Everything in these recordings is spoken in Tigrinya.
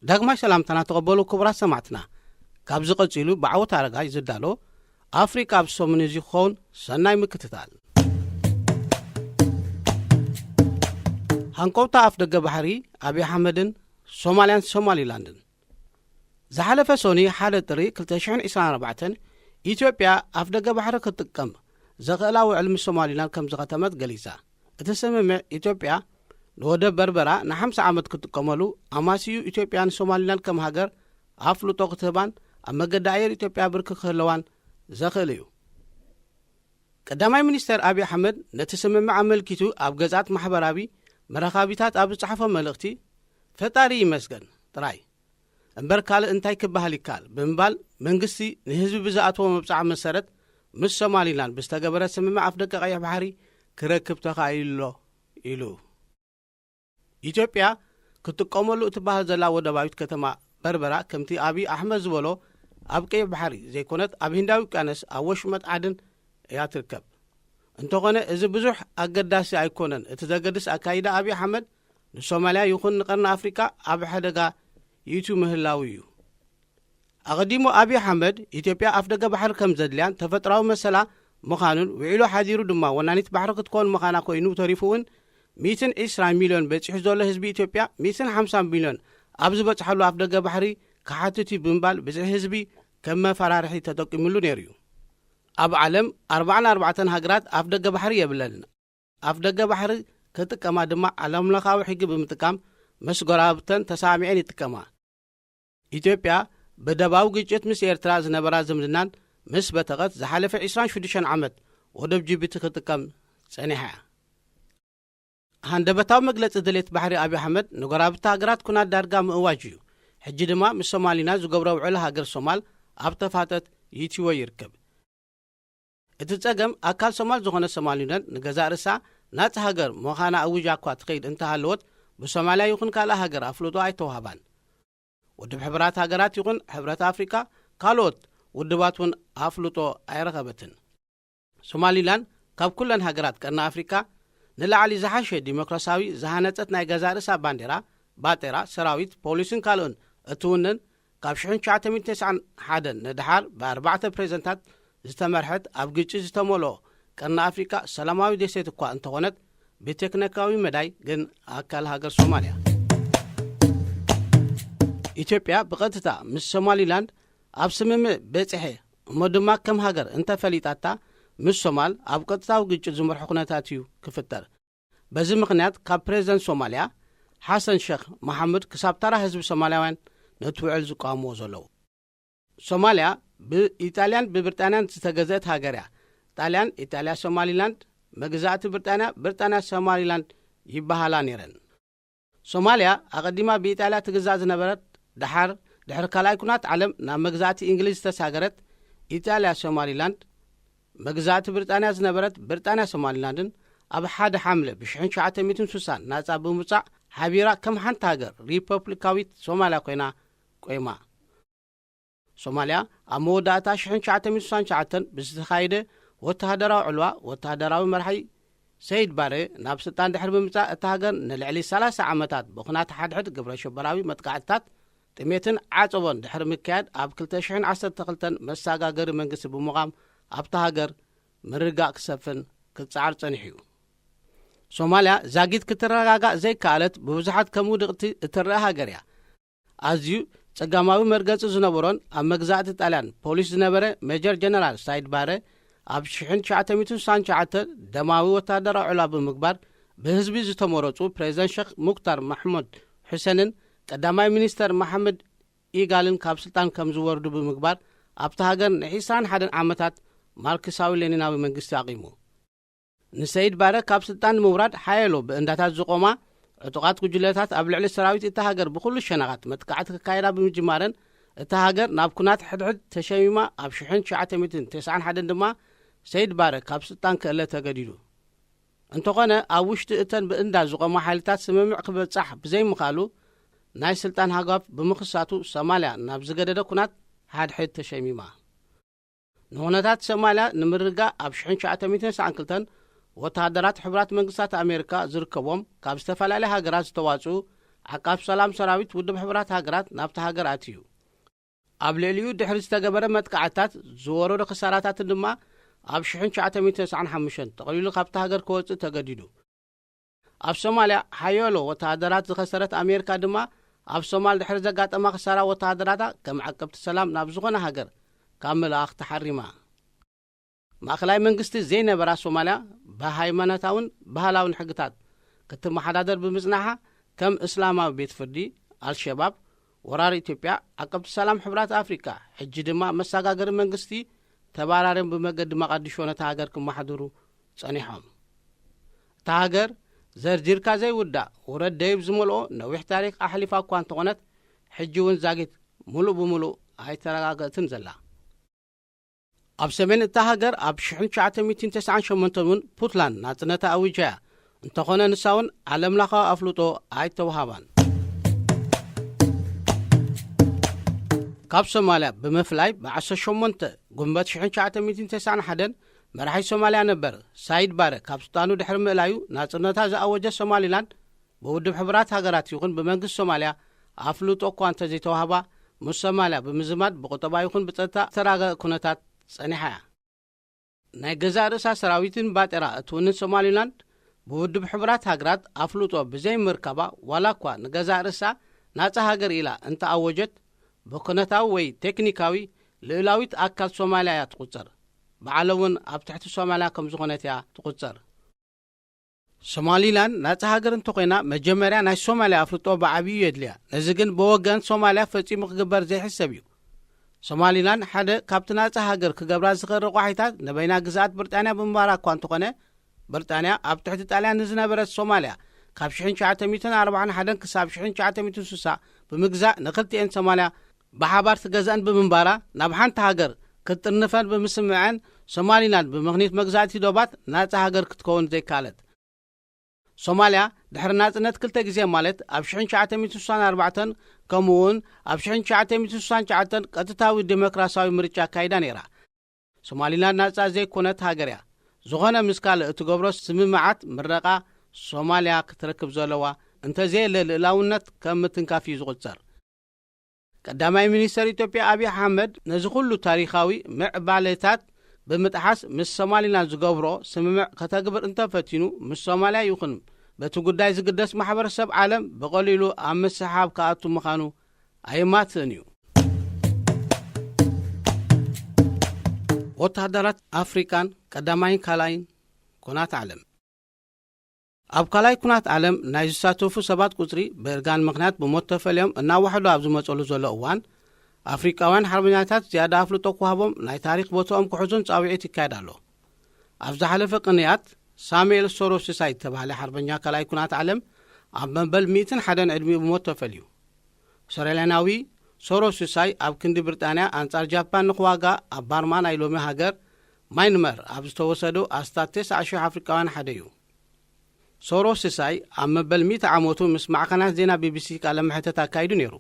داغماي سلامتنا تقبلوا كبرات سمعتنا كابز قصيلو بعوت አረጋይ ዝዳሎ አፍሪካ ብሶምን እዚ ኾን ሰናይ ምክትታል ሃንቆውታ አፍ ደገ ባሕሪ አብይ አሕመድን ሶማሊላንድን ዝሓለፈ ሶኒ ሓደ ጥሪ 2024 ኢትዮጵያ አፍ ደገ ባሕሪ ክትጥቀም ዘኽእላዊ ዕልሚ ሶማሊላንድ ከም ዝኸተመት ገሊጻ እቲ ስምምዕ ኢትዮጵያ ንወደብ በርበራ ን50 ዓመት ክትጥቀመሉ አማሲዩ ኢትዮጵያን ሶማሊላንድ ከም ሃገር አፍልጦ ክትህባን ኣብ መገዲ ኣየር ኢትዮጵያ ብርክ ክህልዋን ዘኽእል እዩ። ቀዳማይ ሚኒስተር አብይ አሕመድ ነቲ ስምምዕ ኣመልኪቱ ኣብ ገጻት ማሕበራዊ መራኻቢታት ኣብ ዝጽሓፈ መልእኽቲ ፈጣሪ ይመስገን ጥራይ እምበር ካልእ እንታይ ክበሃል ይከኣል ብምባል መንግስቲ ንህዝቢ ብዝኣተዎ መብጻዕ መሰረት ምስ ሶማሊላንድ ብዝተገበረ ስምምዕ ኣፍ ደገ ቀይሕ ባሕሪ ክረክብ ተኻኢሉሎ ኢሉ ኢትዮጵያ ክትጥቀመሉ እትባሃል ዘላ ወደባዊት ከተማ በርበራ ከምቲ አብይ አሕመድ ዝበሎ ኣብ ቀይሕ ባሕሪ ዘይኮነት ኣብ ህንዳዊ ውቅያኖስ ኣብ ወሽመጥ ዓድን እያ ትርከብ እንተኾነ እዚ ብዙሕ ኣገዳሲ ኣይኮነን እቲ ዘገድስ ኣካይዳ አብይ አሕመድ ንሶማልያ ይኹን ንቀርኒ ኣፍሪካ ኣብ ሓደጋ ይእቱ ምህላዊ እዩ። ኣቐዲሙ አብይ አሕመድ ኢትዮጵያ ኣፍ ደገ ባሕሪ ከም ዘድልያን ተፈጥራዊ መሰላ ምዃኑን ውዒሉ ሓዚሩ ድማ ወናኒት ባሕሪ ክትኮን ምዃና ኮይኑ ተሪፉ እውን 120 ሚልዮን በፂሑ ዘሎ ህዝቢ ኢትዮጵያ 150 ሚልዮን ኣብ ዝበፅሐሉ ኣፍ ደገ ባሕሪ ካሓትቱ ብምባል ብዝሒ ህዝቢ ከም መፈራርሒ ተጠቂሙሉ ነይሩ እዩ። ኣብ ዓለም 44 ሃገራት ኣፍ ደገ ባሕሪ የብለን ኣፍ ደገ ባሕሪ ክጥቀማ ድማ ዓለም ለኻዊ ሕጊ ብምጥቃም ምስ ጎራብተን ተሳሚዐን ይጥቀማ። ኢትዮጵያ በደባዊ ግጭት ምስ ኤርትራ ዝነበራ ዝምድናን ምስ በተቐት ዝሓለፈ 26 ዓመት ወደብ ጅቡቲ ክትጥቀም ጸኒሓ እያ። ሃንደበታዊ መግለጺ ድሌት ባሕሪ አብይ አሕመድ ንጎራብቲ ሃገራት ኩናት ዳርጋ ምእዋጅ እዩ። ሕጂ ድማ ምስ ሶማሊላንድ ዝገብሮ ውዕል ሃገር ሶማል ኣብ ተፋተት ይትይዎ ይርከብ። እቲ ጸገም ኣካል ሶማል ዝኾነ ሶማሊላንድ ንገዛእ ርሳ ናጽ ሃገር ምዃና ኣውጃ እኳ ትኸይድ እንተሃለወት ብሶማልያ ይኹን ካልእ ሃገር ኣፍልጦ ኣይተዋህባን። ውድብ ሕብራት ሃገራት ይኹን ሕብረት ኣፍሪካ ካልኦት ውድባት እውን ኣፍልጦ ኣይረኸበትን። ሶማሊላንድ ካብ ኩለን ሃገራት ቀርኒ ኣፍሪካ ንላዕሊ ዝሓሸ ዲሞክራሲያዊ ዝሃነጸት ናይ ገዛእ ርእሳ ባጤራ ሰራዊት ፖሊስን ካልኦን እትውንን ካብ 1991 ንድሓር ብ4 ፕሬዝደንታት ዝተመርሐት ኣብ ግጭት ዝተመልኦ ቀርኒ ኣፍሪካ ሰላማዊ ደሴት እኳ እንተኾነት ብቴክኒካዊ መዳይ ግን ኣካል ሃገር ሶማልያ ኢትዮጵያ ብቐጥታ ምስ ሶማሊላንድ ኣብ ስምምዕ በጽሐ እሞ ድማ ከም ሃገር እንተፈሊጣታ ምስ ሶማል ኣብ ቀጥታዊ ግጭት ዝመርሑ ኩነታት እዩ ክፍጠር። በዚ ምኽንያት ካብ ፕሬዝደንት ሶማልያ ሓሰን ሼክ መሐመድ ክሳብ ተራ ህዝቢ ሶማልያውያን ነቲ ውዕል ዝቃወምዎ ዘለዉ። ሶማልያ ብኢጣልያን ብብሪጣንያን ዝተገዘአት ሃገር እያ። ጣልያን ኢጣልያ ሶማሊላንድ መግዛእቲ ብሪጣንያ ሶማሊላንድ ይበሃላ ነይረን። ሶማልያ ኣቐዲማ ብኢጣልያ ትግዛእ ዝነበረት ድሕሪ ካልኣይ ኩናት ዓለም ናብ መግዛእቲ እንግሊዝ ዝተሳገረት ኢጣልያ ሶማሊላንድ መግዛእቲ ብሪጣንያ ዝነበረት ብሪጣንያ ሶማሊላንድን ኣብ 1 ሐምለ ብ1960 ናጻ ብምውፃእ ሓቢራ ከም ሓንቲ ሃገር ሪፐብሊካዊት ሶማልያ ኮይና ቆይማ። ሶማልያ ኣብ መወዳእታ 1969 ብዝተኻየደ ወተሃደራዊ ዕልዋ ወተሃደራዊ መራሒ ሰይድ ባሬ ናብ ስልጣን ድሕሪ ብምምጻእ እታ ሃገር ንልዕሊ 30 ዓመታት ብኹናት ሓድሕድ ግብረ ሸበራዊ መጥቃዕትታት ጥሜትን ዓፀቦን ድሕሪ ምክያድ ኣብ 2012 መሰጋገሪ መንግስቲ ብምዃም ኣብታ ሃገር ምርጋእ ክሰፍን ክትጻዓር ጸኒሑ እዩ። ሶማልያ ዛጊት ክትረጋጋእ ዘይከኣለት ብብዙሓት ከም ውድቕቲ እትረአ ሃገር እያ። ኣዝዩ ጸጋማዊ መርገጺ ዝነበሮን ኣብ መግዛእቲ ጣልያን ፖሊስ ዝነበረ ሜጀር ጀነራል ሳይድ ባረ ኣብ 1969 ደማዊ ወታደራዊ ዕላ ብምግባር ብህዝቢ ዝተመረጹ ፕሬዝደንት ሼክ ሙክታር ማሕሙድ ሑሴንን ቀዳማይ ሚኒስተር መሐመድ ኢጋልን ካብ ስልጣን ከም ዝወርዱ ብምግባር ኣብታ ሃገር ን21 ዓመታት ማርክሳዊ ሌኒናዊ መንግስቲ ኣቂሙ። ንሰይድ ባረ ካብ ስልጣን ምውራድ ሓየሎ ብእንዳታት ዝቆማ ዕጡቓት ጉጅለታት ኣብ ልዕሊ ሰራዊት እታ ሃገር ብኩሉ ሸነኻት መጥቃዕቲ ክካየዳ ብምጅማረን እታ ሃገር ናብ ኩናት ሕድሕድ ተሸሚማ ኣብ 1991 ድማ ሰይድ ባረ ካብ ስልጣን ክእለ ተገዲዱ። እንተኾነ ኣብ ውሽጢ እተን ብእንዳ ዝቆማ ሓይልታት ስምምዕ ክበጻሕ ብዘይምኻሉ ናይ ስልጣን ሃጋፍ ብምኽሳቱ ሶማልያ ናብ ዝገደደ ኩናት ሓድሕድ ተሸሚማ። ንኹነታት ሶማልያ ንምርጋእ ኣብ 1992 ወተሃደራት ሕብራት መንግስታት ኣሜሪካ ዝርከቦም ካብ ዝተፈላለየ ሃገራት ዝተዋጽኡ ዓቃብ ሰላም ሰራዊት ውድብ ሕብራት ሃገራት ናብቲ ሃገር ኣትዩ ኣብ ልዕሊኡ ድሕሪ ዝተገበረ መጥቃዕታት ዝወረዱ ክሳራታት ድማ ኣብ 1995 ተቐሊሉ ካብቲ ሃገር ክወፅእ ተገዲዱ ኣብ ሶማልያ ሓያሎ ወተሃደራት ዝኸሰረት ኣሜሪካ ድማ ኣብ ሶማል ድሕሪ ዘጋጠማ ክሳራ ወተሃደራታ ከም ዓቀብቲ ሰላም ናብ ዝኾነ ሃገር ካብ መልኣኽ ተሓሪማ ማእኸላይ መንግስቲ ዘይነበራ ሶማልያ ብሃይማኖታውን ባህላውን ሕግታት ክትመሓዳደር ብምጽናሓ ከም እስላማዊ ቤት ፍርዲ አልሸባብ ወራሪ ኢትዮጵያ ዓቀብቲ ሰላም ሕብራት ኣፍሪካ ሕጂ ድማ መሰጋገሪ መንግስቲ ተባራሪም ብመገዲ መቐዲሾ ነታ ሃገር ክመሓድሩ ጸኒሖም እታ ሃገር ዘርጂርካ ዘይውዳእ ውረድ ደይብ ዝመልኦ ነዊሕ ታሪክ ኣሕሊፋ እኳ እንተኾነት ሕጂ እውን ዛጊት ሙሉእ ብምሉእ ኣይተረጋገእትን ዘላ ኣብ ሰሜን እታ ሃገር ኣብ 1998 እውን ፑንትላንድ ናጽነታ ኣውጃያ እንተኾነ ንሳውን ዓለምለኻዊ ኣፍልጦ ኣይተዋሃባን ካብ ሶማልያ ብምፍላይ ብ18 ጉንበት 1991 መራሒ ሶማልያ ነበር ሳይድ ባረ ካብ ስልጣኑ ድሕሪ ምእላዩ ናጽነታ ዝኣወጀ ሶማሊላንድ ብውድብ ሕብራት ሃገራት ይኹን ብመንግስቲ ሶማልያ ኣፍልጦ እኳ እንተዘይተዋህባ ምስ ሶማልያ ብምዝማድ ብቁጠባ ይኹን ብጸጥታ ተረጋገ ኩነታት ጸኒሓ እያ ናይ ገዛ ርእሳ ሰራዊትን ባጤራ እትውንን ሶማሊላንድ ብውድብ ሕብራት ሃገራት ኣፍልጦ ብዘይ ምርካባ ዋላ እኳ ንገዛ ርእሳ ናጻ ሃገር ኢላ እንተኣወጀት ብኩነታዊ ወይ ቴክኒካዊ ልዕላዊት ኣካል ሶማልያ እያ ትቁጸር በዓለ እውን ኣብ ትሕቲ ሶማልያ ከም ዝኾነት እያ ትቁጸር ሶማሊላንድ ናጻ ሃገር እንተኾይና መጀመርያ ናይ ሶማልያ ኣፍልጦ ብዓብዩ የድልያ ነዚ ግን ብወገን ሶማልያ ፈጺሙ ክግበር ዘይሕሰብ እዩ ሶማሊላንድ ሓደ ካብቲ ናጻ ሃገር ክገብራ ዝኽእል ረቑሒታት ንበይና ግዛኣት ብሪጣንያ ብምባራ እኳ እንተኾነ ብሪጣንያ ኣብ ትሕቲ ጣልያን ንዝነበረት ሶማልያ ካብ 1941 ክሳብ 1960 ብምግዛእ ንኽልቲአን ሶማልያ ብሓባር ትገዝአን ብምንባራ ናብ ሓንቲ ሃገር ክትጥርንፈን ብምስምዐን ሶማሊላንድ ብምኽኒት መግዛእቲ ዶባት ናጻ ሃገር ክትከውን ዘይካለት ሶማልያ ድሕሪ ናጽነት ክልተ ግዜ ማለት ኣብ 1964 ከምኡውን ኣብ 1969 ቀጥታዊ ዲሞክራሲያዊ ምርጫ ካይዳ ነይራ ሶማሊላንድ ናጻ ዘይኮነት ሃገር እያ ዝኾነ ምስ ካልእ እትገብሮ ስምምዓት ምረቓ ሶማልያ ክትረክብ ዘለዋ እንተዘየለ ልዕላውነት ከም ምትንካፍ እዩ ዝቝጸር ቀዳማይ ሚኒስተር ኢትዮጵያ ኣብዪ ኣሕመድ ነዚ ኩሉ ታሪኻዊ ምዕባለታት ብምጥሓስ ምስ ሶማሊላንድ ዝገብሮ ስምምዕ ከተግብር እንተፈቲኑ ምስ ሶማልያ ይኹን በቲ ጉዳይ ዝግደስ ማሕበረሰብ ዓለም ብቐሊሉ ኣብ ምስሓብ ከኣቱ ምዃኑ ኣይማትእን እዩ ወተሃደራት ኣፍሪካን ቀዳማይን ካልኣይን ኩናት ዓለም ኣብ ካልኣይ ኩናት ዓለም ናይ ዝሳተፉ ሰባት ቁጽሪ ብእርጋን ምኽንያት ብሞት ተፈልዮም እናዋሕሉ ኣብ ዝመጸሉ ዘሎ እዋን ኣፍሪካውያን ሓርበኛታት ዝያዳ ኣፍልጦ ክውሃቦም ናይ ታሪክ ቦትኦም ክሕዙን ጻውዒት ይካየድ ኣሎ ኣብ ዝሓለፈ ቅንያት ሳሙኤል ሶሮስሳይ ተባህለ ሓርበኛ ካልኣይ ኩናት ዓለም ኣብ መበል 101 ዕድሚኡ ብሞት ተፈልዩ ሰረላናዊ ሶሮስሳይ ኣብ ክንዲ ብሪጣንያ ኣንጻር ጃፓን ንኽዋጋ ኣብ ባርማ ናይ ሎሚ ሃገር ማይንመር ኣብ ዝተወሰዱ ኣስታት 9,000 ኣፍሪካውያን ሓደ እዩ ሶሮስሳይ ኣብ መበል 100 ዓመቱ ምስ ማዕኸናት ዜና ቢቢሲ ቃለ መሕተት ኣካይዱ ነይሩ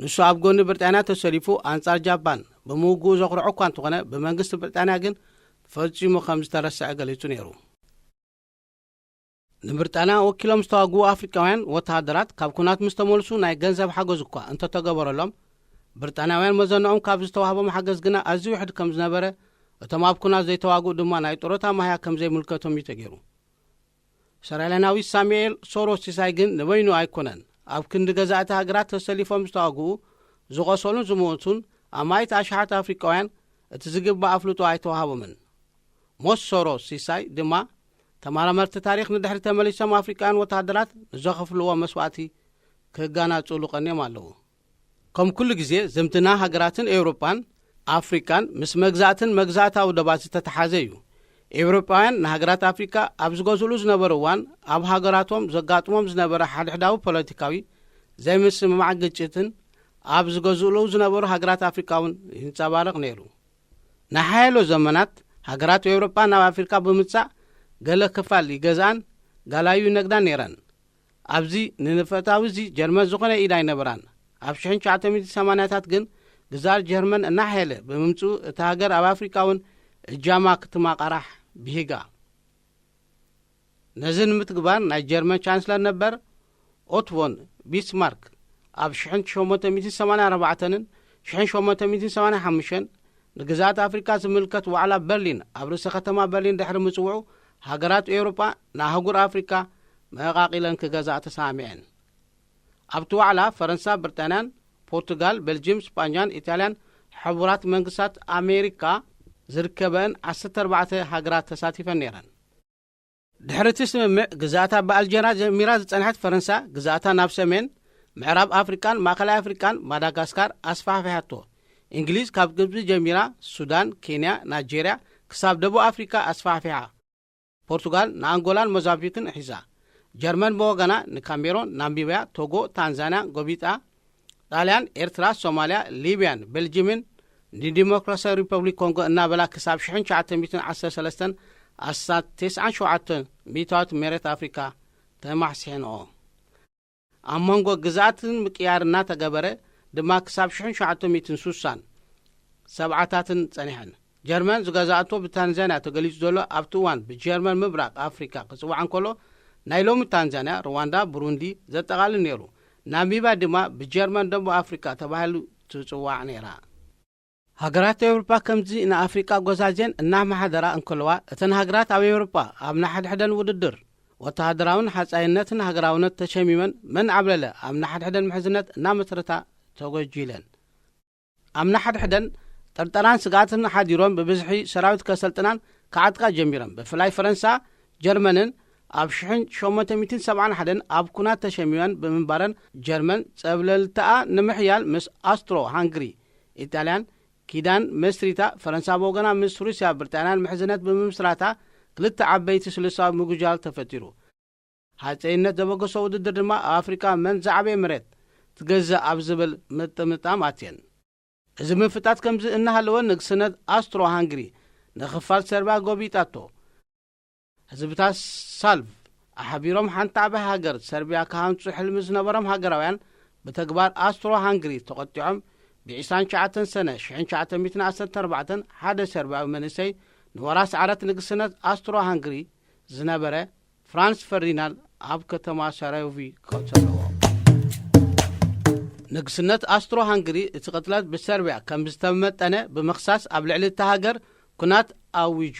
ንሱ ኣብ ጎኒ ብሪጣንያ ተሰሊፉ ኣንጻር ጃፓን ብምውግኡ ዘኽርዖ እኳ እንተኾነ ብመንግስቲ ብሪጣንያ ግን ፈጺሙ ከም ዝተረስዐ ገሊጹ ነይሩ ንብሪጣንያ ወኪሎም ዝተዋግኡ ኣፍሪካውያን ወተሃደራት ካብ ኩናት ምስ ተመልሱ ናይ ገንዘብ ሓገዝ እኳ እንተተገበረሎም ብሪጣንያውያን መዘንኦም ካብ ዝተዋህቦም ሓገዝ ግና ኣዝዩ ውሕድ ከም ዝነበረ እቶም ኣብ ኩናት ዘይተዋግኡ ድማ ናይ ጦሮታ ማህያ ከም ዘይምልከቶም እዩ ተገይሩ ሰረላናዊ ሳሙኤል ሶሮስሳይ ግን ንበይኑ ኣይኮነን ኣብ ክንዲ ገዛእቲ ሃገራት ተሰሊፎም ዝተዋግኡ ዝቖሰሉን ዝሞቱን ኣማይት ኣሽሓት ኣፍሪካውያን እቲ ዝግባእ ኣፍልጦ ኣይተዋሃቦምን ሞት ሶሮስሳይ ድማ ተመራመርቲ ታሪክ ንድሕሪ ተመሊሶም ኣፍሪካውያን ወተሃደራት ንዘኸፍልዎ መስዋዕቲ ክጋናጽሉ ቀንዮም ኣለዉ ከም ኩሉ ግዜ ዝምትና ሃገራትን ኤውሮፓን ኣፍሪካን ምስ መግዛእታዊ ዶባት ዝተተሓዘ እዩ ኤውሮፓውያን ንሃገራት ኣፍሪካ ኣብ ዝገዝእሉ ዝነበሩ እዋን ኣብ ሃገራቶም ዘጋጥሞም ዝነበረ ሓድሕዳዊ ፖለቲካዊ ዘይምስምማዕ ግጭትን ኣብ ዝገዝእሉ ዝነበሩ ሃገራት ኣፍሪካውን ይንጸባረቕ ነይሩ ናይ ሓያሎ ዘመናት ሃገራት ኤውሮፓ ናብ ኣፍሪካ ብምጻእ ገለ ክፋል ይገዛን ጋላዩ ነግዳን ነይረን ኣብዚ ንንፈታዊ እዚ ጀርመን ዝኾነ ኢዳ ኣይነበራን ኣብ 1980ታት ግን ግዛር ጀርመን እናሓየለ ብምምጽኡ እቲ ሃገር ኣብ ኣፍሪካውን እጃማ ክትማቐራሕ ብሂጋ ነዚ ንምትግባር ናይ ጀርመን ቻንስለር ነበር ኦቶ ፎን ቢስማርክ ኣብ 1884ን 1885 ንግዛት ኣፍሪካ ዝምልከት ዋዕላ በርሊን ኣብ ርእሰ ከተማ በርሊን ድሕሪ ምጽውዑ ሃገራት ኤውሮጳ ንኣህጉር ኣፍሪካ መቓቒለን ክገዛእ ተሳሚዐን። ኣብቲ ዋዕላ ፈረንሳ፣ ብሪጣንያን፣ ፖርቱጋል፣ ቤልጅየም፣ ስፓኛን፣ ኢጣልያን ሕቡራት መንግስታት ኣሜሪካ ዝርከበን 14 ሃገራት ተሳቲፈን ነይረን። ድሕሪ እቲ ስምምዕ ግዛእታ ብኣልጀራ ጀሚራ ዝጸንሐት ፈረንሳ ግዛእታ ናብ ሰሜን ምዕራብ ኣፍሪካን ማእከላይ ኣፍሪካን ማዳጋስካር ኣስፋሕፊሓቶ። እንግሊዝ ካብ ግብፂ ጀሚራ ሱዳን፣ ኬንያ፣ ናይጄርያ ክሳብ ደቡብ ኣፍሪካ ኣስፋሕፊሓ። ፖርቱጋል ንኣንጎላን ሞዛምቢክን ሒዛ። ጀርመን ብወገና ንካሜሮን፣ ናምቢብያ፣ ቶጎ፣ ታንዛንያ ጎቢጣ። ጣልያን ኤርትራ፣ ሶማልያ፣ ሊብያን ቤልጅየምን ንዲሞክራሲያዊ ሪፐብሊክ ኮንጎ እናበላ ክሳብ 1913 ኣሳት 97 ሚታዋት መሬት ኣፍሪካ ተማሕሲሐንኦ። ኣብ መንጎ ግዛእትን ምቅያር እናተገበረ ድማ ክሳብ 1960 ሰብዓታትን ጸኒሐን። ጀርመን ዝገዛእቶ ብታንዛንያ ተገሊጹ ዘሎ ኣብቲ እዋን ብጀርመን ምብራቕ ኣፍሪካ ክጽዋዕ እንከሎ ናይ ሎሚ ታንዛንያ፣ ሩዋንዳ፣ ብሩንዲ ዘጠቓልል ነይሩ። ናሚብያ ድማ ብጀርመን ደቡብ ኣፍሪካ ተባሂሉ ትጽዋዕ ነይራ። ሃገራት ኤውሮጳ ከምዚ ንኣፍሪቃ ጐዛዝየን እናማሓደራ እንከለዋ እተን ሃገራት ኣብ ኤውሮጳ ኣብ ናሕድሕደን ውድድር ወተሃደራውን ሓጻይነትን ሃገራውነት ተሸሚመን መን ዓብለለ ኣብ ናሕድሕደን ምሕዝነት እናመሰረታ ተጐጂለን። ኣብ ናሕድሕደን ጠርጠራን ስጋትን ሓዲሮም ብብዝሒ ሰራዊት ከሰልጥናን ክዓጥቃ ጀሚሮም። ብፍላይ ፈረንሳ ጀርመንን ኣብ 1871 ኣብ ኩናት ተሸሚመን ብምንባረን ጀርመን ጸብለልትኣ ንምሕያል ምስ ኣስትሮ ሃንግሪ ኢጣልያን ኪዳን መስሪታ ፈረንሳ ብወገና ምስ ሩስያ ብሪጣንያን ምሕዝነት ብምምስራታ ክልተ ዓበይቲ ስልሳዊ ምጉጃል ተፈጢሩ። ሓፀይነት ዘበገሶ ውድድር ድማ ኣብ ኣፍሪካ መን ዝዓበየ መሬት ትገዛእ ኣብ ዝብል ምጥምጣም ኣትየን። እዚ ምፍጣት ከምዚ እናሃለወ ንግስነት ኣስትሮ ሃንግሪ ንኽፋል ሰርቢያ ጎቢጣቶ። ህዝብታት ሳልቭ ኣሓቢሮም ሓንቲ ዓባይ ሃገር ሰርቢያ ካሃምፁ ሕልሚ ዝነበሮም ሃገራውያን ብተግባር ኣስትሮ ሃንግሪ ተቐጢዖም ብ29 ሰነ 1914 ሓደ ሰርቢያዊ መንእሰይ ንወራስ ዓረት ንግስነት ኣስትሮ ሃንግሪ ዝነበረ ፍራንስ ፈርዲናንድ ኣብ ከተማ ሰራዮቪ ቀተለዎ። ንግስነት ኣስትሮ ሃንግሪ እቲ ቅትለት ብሰርቢያ ከም ዝተመጠነ ብምኽሳስ ኣብ ልዕሊ እቲ ሃገር ኩናት ኣዊጁ።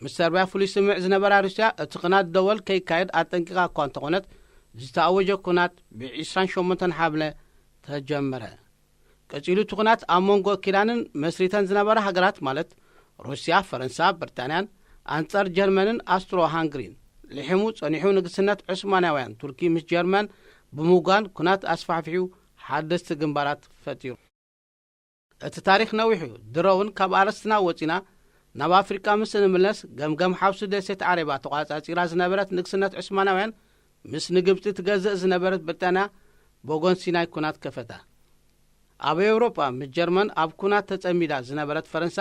ምስ ሰርቢያ ፍሉይ ስምዕ ዝነበራ ሩስያ እቲ ኩናት ደወል ከይካየድ ኣጠንቂቓ እኳ እንተኾነት ዝተኣወጀ ኩናት ብ28 ሓብለ ተጀመረ። ቀፂሉ እቲ ኩናት ኣብ መንጎ ኪዳንን መስሪተን ዝነበራ ሃገራት ማለት ሩስያ፣ ፈረንሳ፣ ብሪጣንያን ኣንጻር ጀርመንን ኣስትሮ ሃንግሪን ልሒሙ ጸኒሑ። ንግስነት ዑስማናውያን ቱርኪ ምስ ጀርመን ብምውጋን ኩናት ኣስፋሕፊሑ ሓደስቲ ግንባራት ፈጢሩ። እቲ ታሪክ ነዊሑ ድሮውን ካብ ኣረስትና ወፂና ናብ ኣፍሪቃ ምስ ንምለስ ገምገም ሓውሲ ደሴት ዓረባ ተቋጻጺራ ዝነበረት ንግስነት ዑስማናውያን ምስ ንግብፂ ትገዝእ ዝነበረት ብሪጣንያ ብወገን ሲናይ ኩናት ከፈታ። ኣብ ኤውሮጳ ምስ ጀርመን ኣብ ኩናት ተጸሚዳ ዝነበረት ፈረንሳ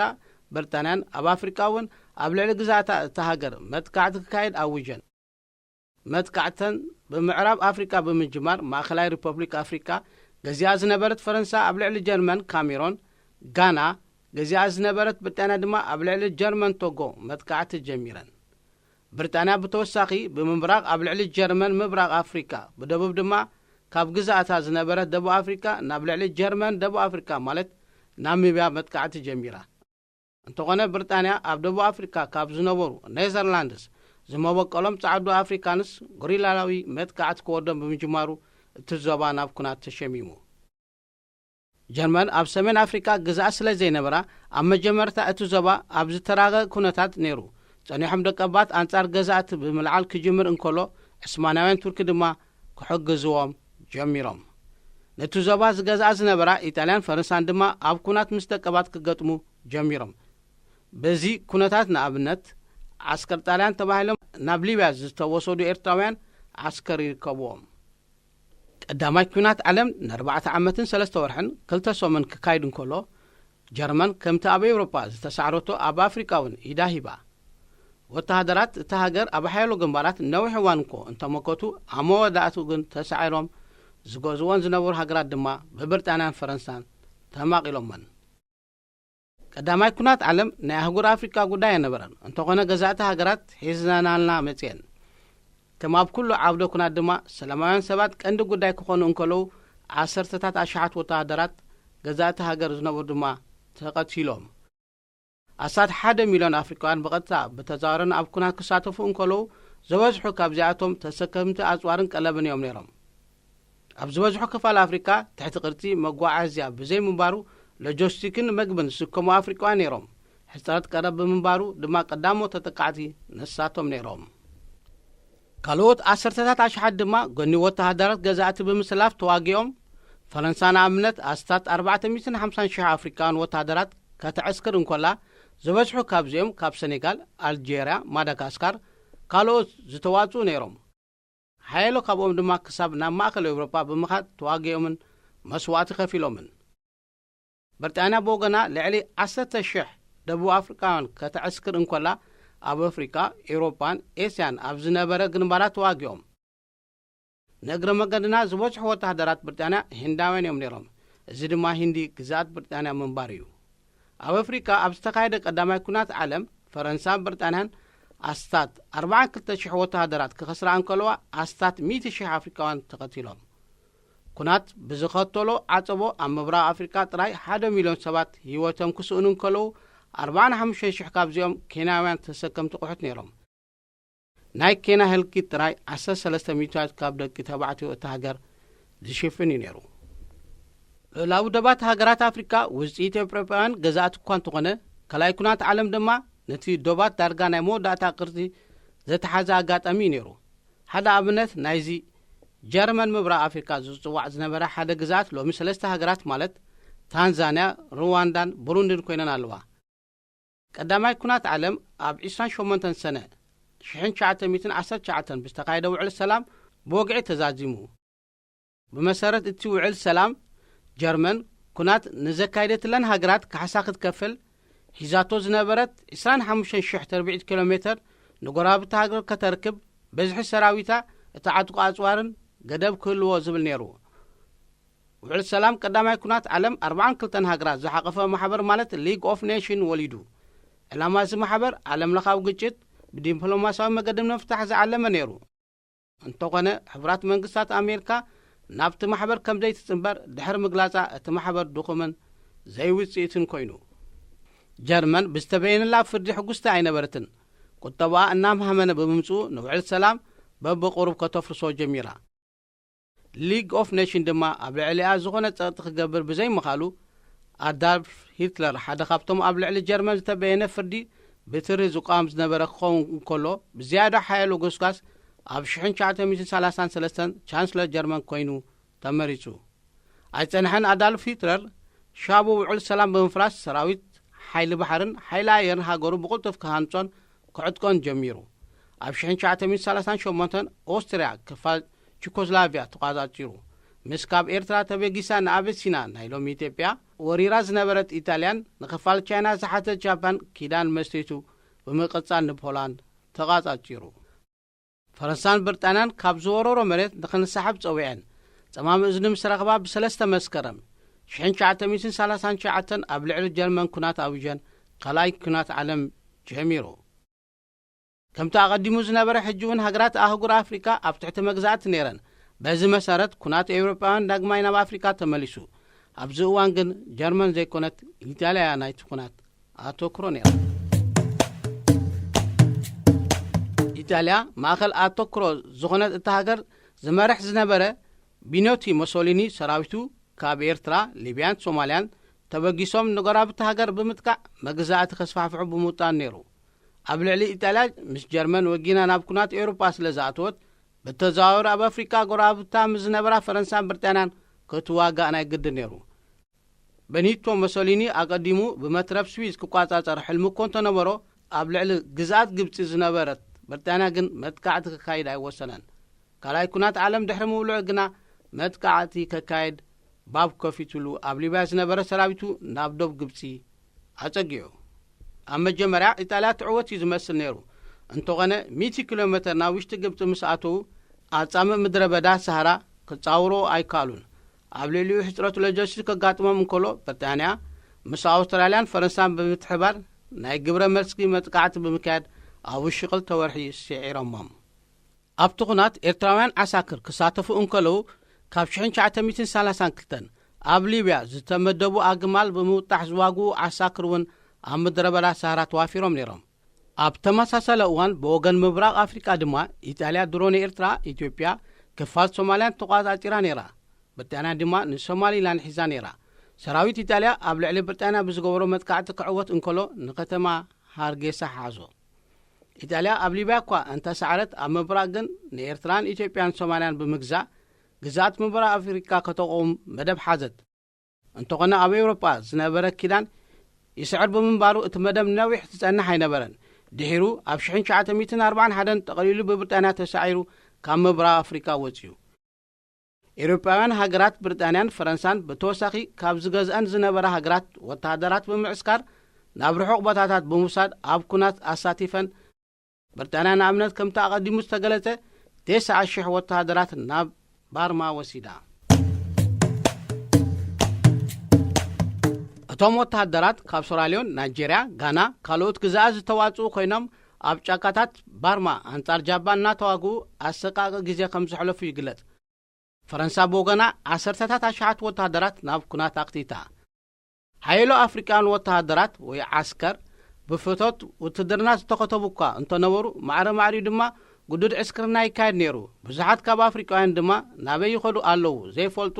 ብሪጣንያን ኣብ ኣፍሪቃ እውን ኣብ ልዕሊ ግዛእታ እቲ ሃገር መጥካዕቲ ክካየድ ኣውጀን። መጥካዕተን ብምዕራብ ኣፍሪካ ብምጅማር ማእኸላይ ሪፐብሊክ ኣፍሪካ ገዚኣ ዝነበረት ፈረንሳ ኣብ ልዕሊ ጀርመን ካሜሮን፣ ጋና ገዚኣ ዝነበረት ብሪጣንያ ድማ ኣብ ልዕሊ ጀርመን ቶጎ መጥካዕቲ ጀሚረን። ብሪጣንያ ብተወሳኺ ብምብራቕ ኣብ ልዕሊ ጀርመን ምብራቕ ኣፍሪካ ብደቡብ ድማ ካብ ግዛእታ ዝነበረት ደቡብ ኣፍሪካ ናብ ልዕሊ ጀርመን ደቡብ ኣፍሪካ ማለት ናሚብያ መጥካዕቲ ጀሚራ። እንተኾነ ብሪጣንያ ኣብ ደቡብ ኣፍሪካ ካብ ዝነበሩ ኔዘርላንድስ ዝመበቀሎም ጻዕዱ ኣፍሪካንስ ጎሪላዊ መጥካዕቲ ክወዶም ብምጅማሩ እቲ ዞባ ናብ ኩናት ተሸሚሙ። ጀርመን ኣብ ሰሜን ኣፍሪካ ግዛእ ስለ ዘይነበራ ኣብ መጀመርታ እቲ ዞባ ኣብ ዝተራቐ ኩነታት ነይሩ። ጸኒሖም ደቀባት ኣንጻር ገዛእቲ ብምልዓል ክጅምር እንከሎ ዑስማናውያን ቱርኪ ድማ ክሕግዝዎም ጀሚሮም። ነቲ ዞባ ዝገዛእ ዝነበራ ኢጣልያን ፈረንሳን ድማ ኣብ ኩናት ምስ ደቀባት ክገጥሙ ጀሚሮም። በዚ ኩነታት ንኣብነት ዓስከር ጣልያን ተባሂሎም ናብ ሊብያ ዝተወሰዱ ኤርትራውያን ዓስከር ይርከብዎም። ቀዳማይ ኩናት ዓለም ን4 ዓመትን 3 ወርሕን 2 ሰሙን ክካይድ እንከሎ ጀርመን ከምቲ ኣብ ኤውሮጳ ዝተሳዕረቶ ኣብ ኣፍሪቃ እውን ኢዳ ሂባ። ወተሃደራት እቲ ሃገር ኣብ ሓያሎ ግንባራት ነዊሕ እዋን እኮ እንተመከቱ ኣብ መወዳእቱ ግን ተሳዒሮም ዝገዝዎን ዝነበሩ ሃገራት ድማ ብብሪጣንያን ፈረንሳን ተማቒሎመን። ቀዳማይ ኩናት ዓለም ናይ ኣህጉር ኣፍሪካ ጉዳይ ኣይነበረን። እንተኾነ ገዛእቲ ሃገራት ሒዝናልና መጽአን። كما بكل عودة كنا دما سلاميان سبات كند قداي كخون انكلو عسرتات أشعات وتهدرات جزات هاجر زنبور دما تقتيلهم أساد 1 مليون أفريقيان بقطع بتزارن أبكنا كساتفو انكلو زوجحو كابزياتهم تسكمت أزوارن قلبن يوم نيرم أبزوجحو كفال أفريقيا تحت قرتي مقوع عزيا بزي منبارو لجوستيكن مقبن سكمو أفريقيان نيرم حسرات قرب منبارو دما قدامو تتقعتي نساتهم نيرم كالوت أسرتات أشحاد دما قني وتهدرات جزات بمسلاف تواقيهم فرنسانا أمنت أستات 450 شيخ أفريقيان وتهدرات كتعسكر انكولا زوجحو كابزيهم كاب سنغال الجيريا مادغاسكار كالوت زتواتو نيرم حيلو كابوم دما كساب ناماكل أوروبا بمخات تواقيهم مسوات خفيلومن برتانا بوغنا لعلي 10 شيخ دبو أفريقيان كتعسكر انكولا أب أفريقيا أوروبان إسيان أبزنبرة جنبارات واقيهم نقر مقدنا زوجحو وتهدرات برتانا هنداوين يوم نيرم زد ما هندي كزات برتانا منباريو أب أفريقيا أبستقايد قدامي كنات عالم فرنسا برتانهن أستات 4 شيخ وتهدرات كخسران كلوا أستات 100 شيخ أفريقيان تقتلهم كنات بزخطلو عطبو أمبرا أفريقيا تراي 1 مليون سبات هيوتهم كسؤنون كلو 45 شيخ كابزيهم كيناوين تسكم تقوحت نيرم ناي كينا هلكي تراي 300 كابدك كتابعتي وتهجر زشفني نيرو لو دبات هاجرات أفريقيا وزيت إثيوبيان جزات كوان تقنة كلا يكونات عالم دما نتي دبات دارجانا مو داتا قرتي زت حزا جات أمينيرو هذا أبنت نايزي جرمن مبرا أفريقيا زوج زنبرة هذا جزات لو مثلسته هاجرات مالت تنزانيا رواندان بروندين كوينان ألوا قدامي كونات عالم أب 28 سنة شحن شعتن 210 شعتن بستقايد وعلى السلام بوقع تزازيمو بمسارة التوعل السلام جرمن كونات نزكايدت لن هاجرات كحساقت كفل حيزاتو زنبرت 25 شح 40 كيلومتر نقراب تهاجر كتركب بزح سراويتا تعاتق أزوارن قدب كل وزبل نيرو وعلى السلام قدامي كونات عالم 4 كلتن هاجرات زحقفة محبر مالت ليج اوف نيشن وليدو علامة زي محبر عالم لخاو قجت بديمبلوماسياوي مقدم نفتح زعلم نيرو انتقنا حبرات منقصات أمريكا نابت محبر كم زي تنبر دحر مقلازة تمحبر دوخمن زي وصيتن كوينو جرمن بستبين الله فردي حقوستا عين برتن قطبا انام همنا بممصو نوع السلام باب قرب كتفرسو جميرا ليج اوف نيشن دما ابلعلي ازغونه تقبر بزي مخالو أدولف هتلر حدا خابتم قبل على الجرمن تبين فردي بتر زقام زنبرة خون كله بزيادة حيل وقصقاس أبشحن شعته 133 شانسلر جرمن كوينو تمريسو أيتنحن أدولف هتلر شابو وعلى السلام بمفراس سراويت حيل بحرن حيل عيرن هاجرو بقولتف كهانتون قعدكون جميرو أبشحن شعته 138 أستراليا كفال تشيكوسلافيا تقاضاتيرو مسكاب إيرترا تبيجيسان أبسينا نايلوم إثيوبيا وريراز نبرت إيطاليان نخفال تشاينا زحت جابان كيدان مستيتو بمقصان نبولاند تقاضاتيرو فرنسان برتانان كابزورو مريت دخن سحب صويعن تمام إذن مسرقبا بسلسته مسكرم شحن شعته 130 شعتن أبلع الجرمن كنات أوجن قلاي كنات علم جميرو كم تقدموا زنبرة حجون هجرات أهجر أفريقيا أبتعت مجزات نيران بهذه مسارات كنات أوروبيان دقماين بأفريقيا تملسوا أبزوان جن جرمن زي كنات إيطاليا نايت كنات أتوكرونير إيطاليا ماخل أتوكرو زغنات التهجر زمرح زنبرة بينوتي موسوليني سراويتو كابيرترا ليبيان سوماليان تبقيسهم نقراب التهجر بمتقع مجزات خسفعفعو بموتان نيرو قبل علي إيطاليا مش جرمن وجينا نابكونات أوروبا سلزاتوت بالتزاور أب أفريقيا قراب تام زنبرة فرنسا بريطانيا كتواجا أنا قد نيرو بنيتو موسوليني أقدموا بمترب سويس كقاطع حلمو كنت نبرو قبل علي جزات جبت زنبرة بريطانيا جن متقعت كايد أي وسنان كلا يكونات عالم دحرمو لعجنا متقعتي كايد باب كوفي تلو قبل باز نبرة سرابيتو نابدوب جبتي أتجيو أما جمرة إيطاليا تعوت يزمسل نيرو انتو غنى 100 كيلومتر ناويش تقبت مساعتو أتصام مدربدا سهرة كتصاورو أي كالون قبل ليو حسرتو لجوشي كقاطمة من كولو بريطانيا مسا أستراليان فرنسان بمتحبار ناي قبرة مرسكي متقعت بمكاد أو الشغل تورحي السعير أمام ኣብቲ ኤርትራውያን ዓሳክር ክሳተፉ እንከለዉ ካብ 1932 ኣብ ሊብያ ዝተመደቡ ኣግማል ብምውጣሕ ዝዋግኡ ዓሳክር እውን ኣብ ምድረ በዳ ሳህራ ተዋፊሮም ነይሮም። ኣብ ተመሳሰለ እዋን ብወገን ምብራቕ ኣፍሪካ ድማ ኢጣልያ ድሮን ኤርትራ ኢትዮጵያ ክፋል ሶማልያን ተቆጻጺራ ነይራ። ብሪጣንያ ድማ ንሶማሊላንድ ሒዛ ነይራ። ሰራዊት ኢጣልያ ኣብ ልዕሊ ብሪጣንያ ብዝገበሮ መጥቃዕቲ ክዕወት እንከሎ ንከተማ ሃርጌሳ ሓዞ። ኢጣልያ ኣብ ሊብያ እኳ እንተሰዓረት ኣብ ምብራቕ ግን ንኤርትራን ኢትዮጵያን ሶማልያን ብምግዛእ ግዛት ምብራቕ ኣፍሪካ ከተቆም መደብ ሓዘት። እንተኾነ ኣብ ኤውሮጳ ዝነበረ ኪዳን ይስዕር ብምንባሩ እቲ መደብ ነዊሕ ዝጸንሕ ኣይነበረን። ድሒሩ ኣብ 1941 ተቐሊሉ ብብሪጣንያ ተሳዒሩ ካብ ምብራቕ ኣፍሪካ ወፂኡ። ኤውሮጳውያን ሃገራት ብሪጣንያን ፈረንሳን ብተወሳኺ ካብ ዝገዝአን ዝነበረ ሃገራት ወታደራት ብምዕስካር ናብ ርሑቕ ቦታታት ብምውሳድ ኣብ ኩናት ኣሳቲፈን። ብሪጣንያ ንኣብነት ከምቲ ኣቐዲሙ ዝተገለጸ 9,000 ወታደራት ናብ ባርማ ወሲዳ። እቶም ወታደራት ካብ ሶራሊዮን፣ ናይጄርያ፣ ጋና ካልኦት ግዛኣት ዝተዋጽኡ ኮይኖም ኣብ ጫካታት ባርማ ኣንጻር ጃፓን እናተዋግኡ ኣሰቃቂ ግዜ ከም ዘሕለፉ ይግለጽ። ፈረንሳ ብወገና 10,000 ወታደራት ናብ ኩናት ኣኽቲታ። ሓይሎ ኣፍሪካን ወታደራት ወይ ዓስከር ብፍቶት ውትድርና ዝተኸተቡ እኳ እንተነበሩ ማዕረ ድማ ጉዱድ ዕስክርና ይካየድ ነይሩ። ብዙሓት ካብ ኣፍሪካውያን ድማ ናበይ ይኸዱ ኣለዉ ዘይፈልጡ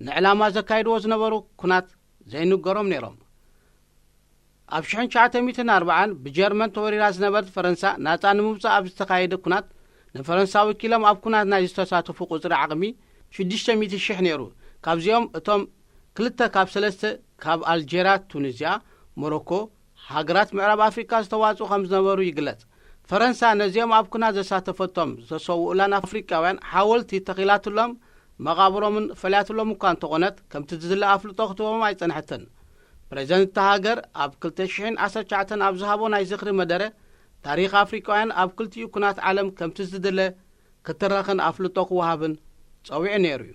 ንዕላማ ዘካይድዎ ዝነበሩ ኩናት ዘይንገሮም ነይሮም። ኣብ 1940 ብጀርመን ተወሪራ ዝነበረት ፈረንሳ ናፃ ንምውፃእ ኣብ ዝተካየደ ኩናት ንፈረንሳዊ ወኪሎም ኣብ ኩናት ናይ ዝተሳተፉ ቁፅሪ ዓቕሚ 600,000 ነይሩ። ካብዚኦም እቶም 2 ካብ 3 ካብ ኣልጄርያ፣ ቱኒዝያ፣ ሞሮኮ ሃገራት ምዕራብ ኣፍሪካ ዝተዋጽኡ ከም ዝነበሩ ይግለጽ። ፈረንሳ ነዚኦም ኣብ ኩናት ዘሳተፈቶም ዝተሰውኡላን ኣፍሪካውያን ሓወልቲ ተኺላትሎም መቓብሮምን ፈልያትሎም እኳ እንተኾነት ከምቲ ዝዝለ ኣፍልጦ ክትቦም ኣይጸንሐትን። ፕሬዚደንት ሃገር ኣብ 2019 ኣብ ዝሃቦ ናይ ዝኽሪ መደረ ታሪኽ ኣፍሪካውያን ኣብ ክልቲኡ ኩናት ዓለም ከምቲ ዝድለ ክትረኽን ኣፍልጦ ክወሃብን ጸዊዑ ነይሩ እዩ።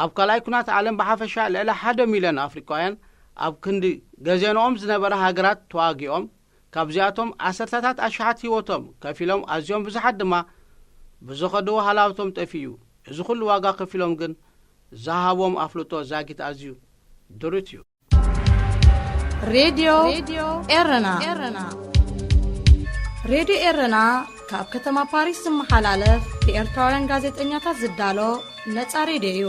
ኣብ ካልኣይ ኩናት ዓለም ብሓፈሻ ልዕሊ 1 ሚልዮን ኣፍሪካውያን ኣብ ክንዲ ገዜንኦም ዝነበረ ሃገራት ተዋጊኦም ካብዚኣቶም 10,000 ህይወቶም ከፊሎም ኣዝዮም ብዙሓት ድማ ብዝኸድዎ ሃላውቶም ጠፊዩ። እዚ ኩሉ ዋጋ ከፊሎም ግን ዝሃቦም ኣፍልጦ ዛጊት ኣዝዩ ድሩት እዩ። ሬድዮ ኤረና ሬድዮ ኤረና ካብ ከተማ ፓሪስ ዝመሓላለፍ ብኤርትራውያን ጋዜጠኛታት ዝዳሎ ነፃ ሬድዮ እዩ።